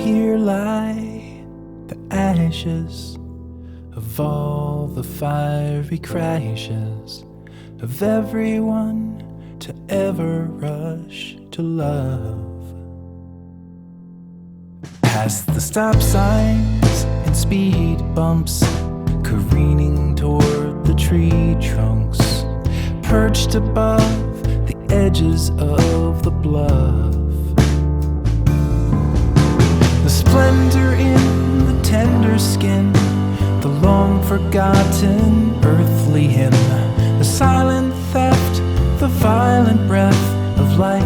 Here lie the ashes of all the fiery crashes of everyone to ever rush to love. Past the stop signs and speed bumps, careening toward the tree trunks, perched above the edges of the bluff. The splendor in the tender skin, the long forgotten earthly hymn, the silent theft, the violent breath of life.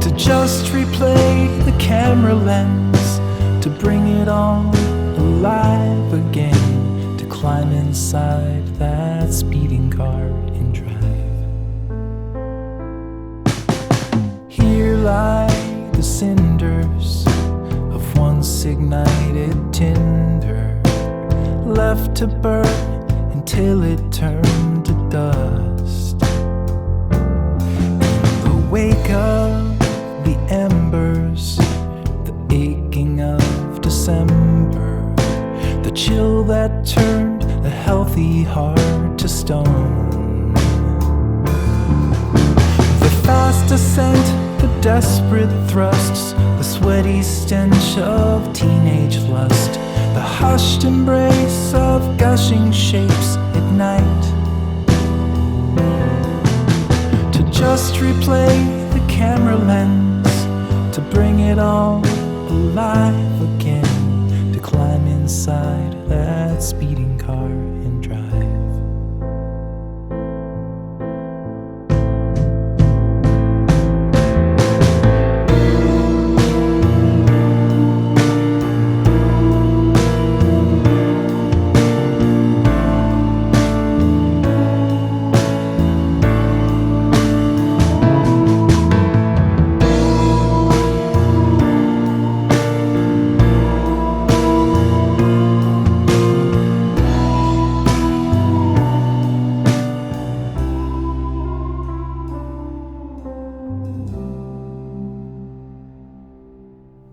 To just replay the camera lens, to bring it all alive again, to climb inside that speeding car and drive. Here lie the cinders of once ignited tinder, left to burn until it turned to dust. In the wake of the embers, the aching of December, the chill that turned a healthy heart to stone. The fast ascent, the desperate thrusts, the sweaty stench of teenage lust, the hushed embrace of gushing shapes at night. To just replay the camera lens, to bring it all alive again, to climb inside that speeding car and drive.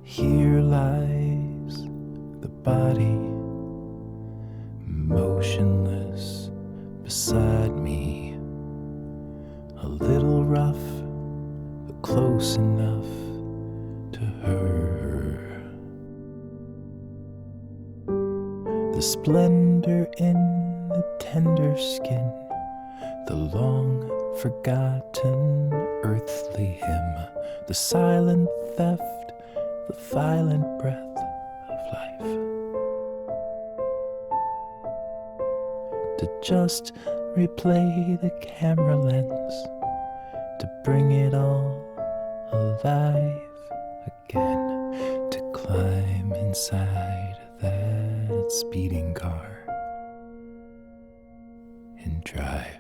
Here lies the body, motionless beside me, a little rough, but close enough to her. The splendor in the tender skin, the long forgotten earthly hymn, the silent theft, the violent breath of life. To just replay the camera lens, to bring it all alive again, to climb inside that speeding car and drive.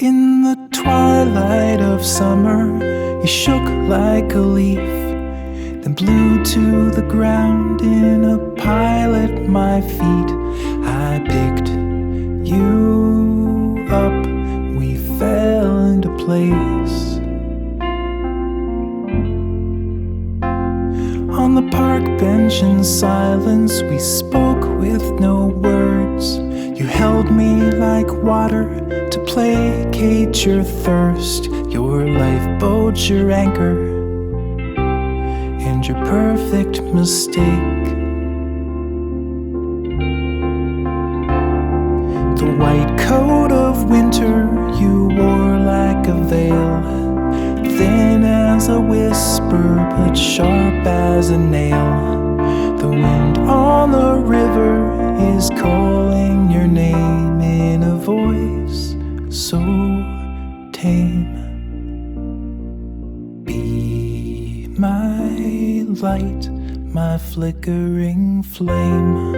In the twilight of summer, you shook like a leaf, then blew to the ground in a pile at my feet. I picked you up, we fell into place. On the park bench in silence, we spoke with no words. You held me like water to placate your thirst, your lifeboat, your anchor, and your perfect mistake. The white coat of winter you wore like a veil, thin as a whisper but sharp as a nail. The wind on the river is calling your name in a voice so tame. Be my light, my flickering flame.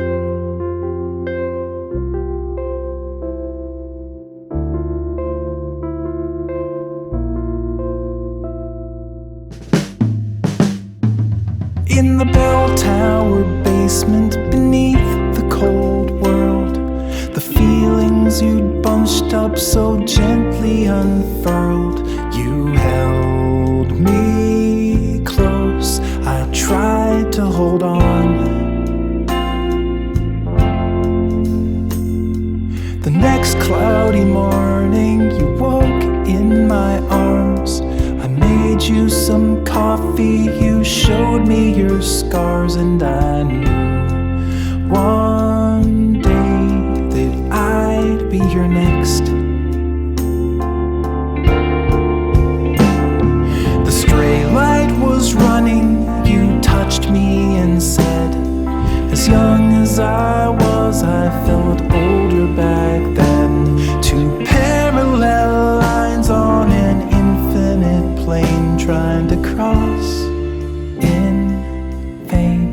in the bell tower basement beneath the cold world. The feelings you'd bunched up so gently unfurled. You held me close, I tried to hold on. The next cloudy morning you woke in my arms. I made you some coffee, you showed me your scars, and I knew one day that I'd be your next. The stray light was running, you touched me and said, as young as I was, I felt older back then. Two parallel lines on an infinite plane, trying to cross in vain.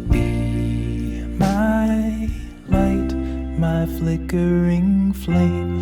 Be my light, my flickering flame.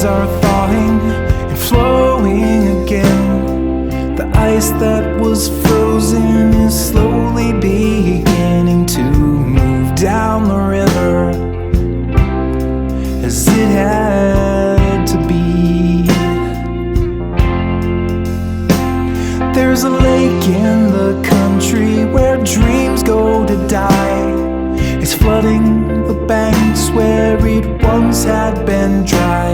Are thawing and flowing again. The ice that was frozen is slowly beginning to move down the river as it had to be. There's a lake in the country where dreams go to die. It's flooding the banks where it once had been dry.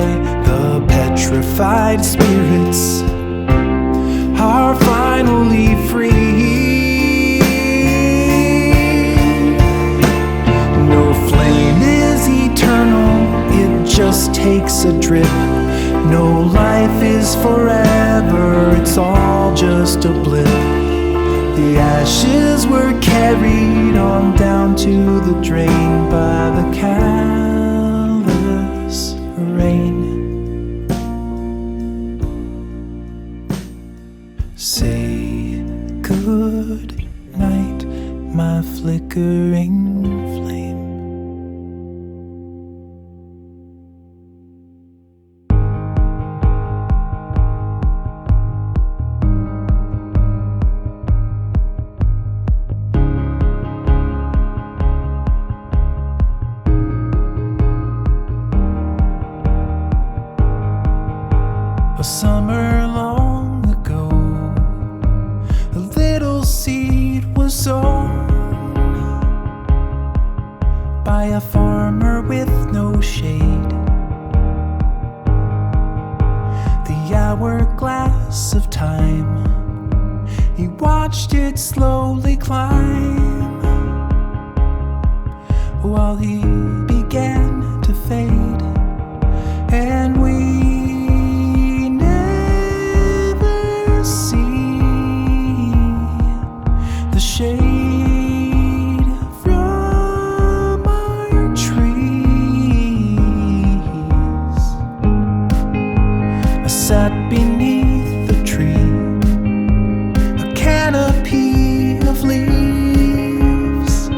The petrified spirits are finally free. No flame is eternal, it just takes a drip. No life is forever, it's all just a blip. The ashes were carried on down to the drain by the callous rain. Say good night, my flickering flame. A summer long ago, a little seed was sown by a farmer with no shade. The hourglass of time, he watched it slowly climb while he began to fade, and we shade from our trees. I sat beneath the tree, a canopy of leaves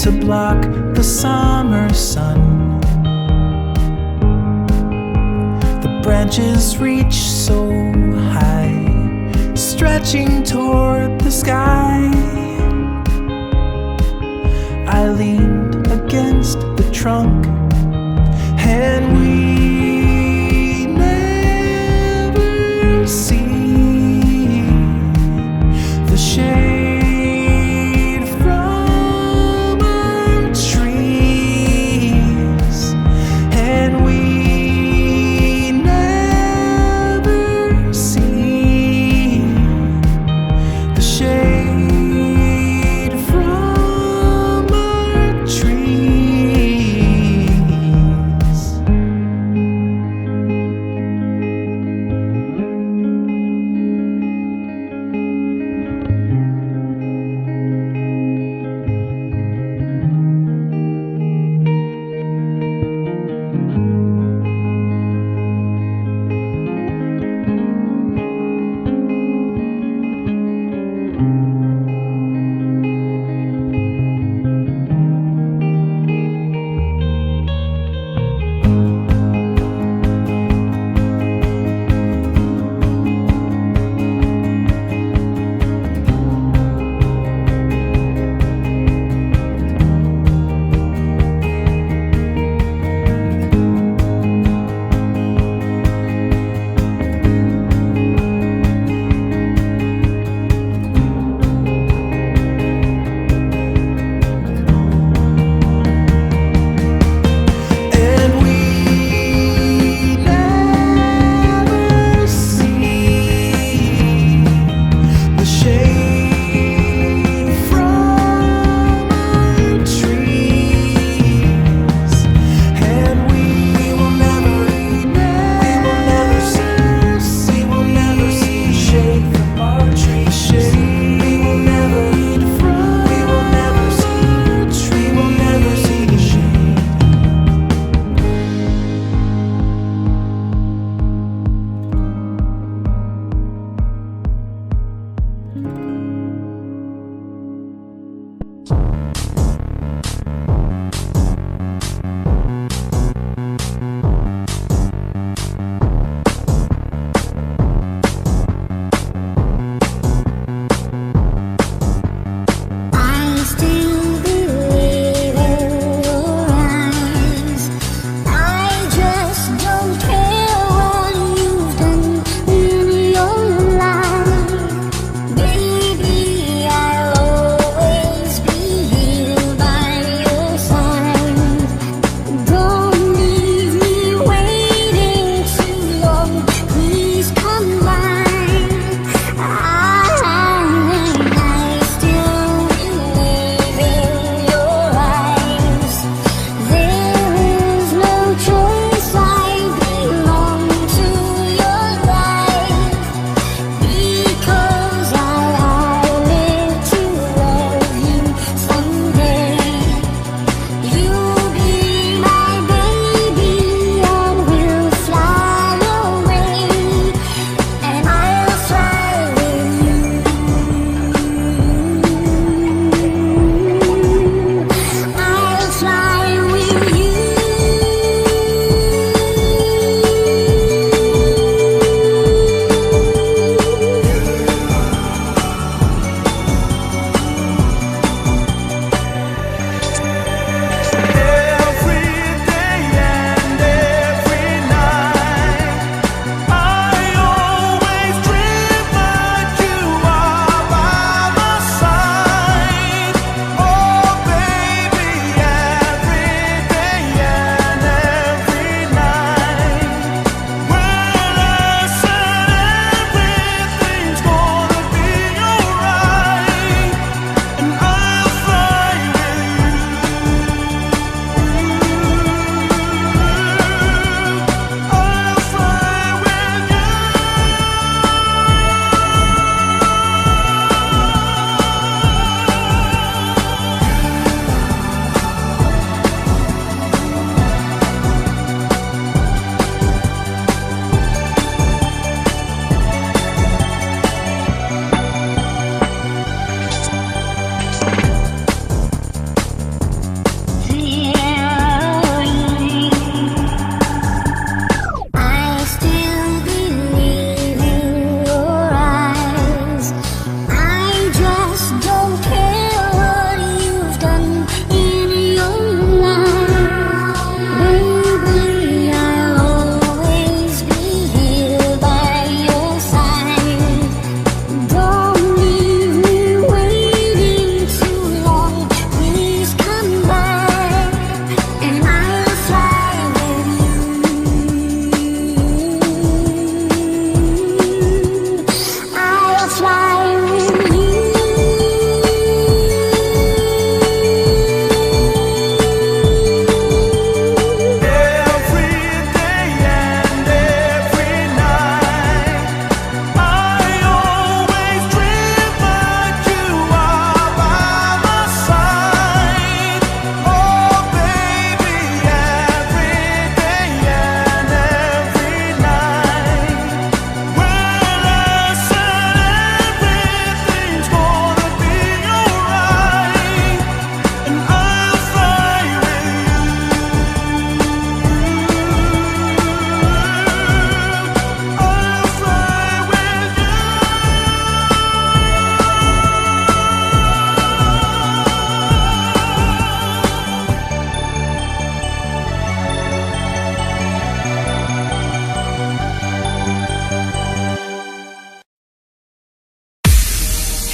to block the summer sun. The branches reach so high, stretching toward the sky. trunk, and we never see the shade from our trees, and we never see the shade from our trees.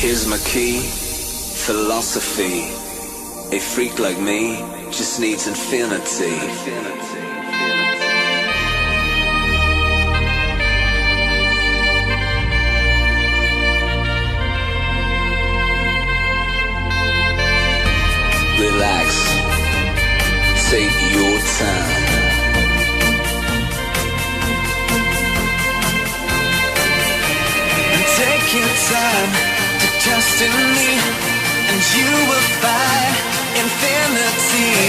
Here's my key, philosophy. A freak like me just needs infinity. Relax, take your time. And take your time to trust in me, and you will find infinity.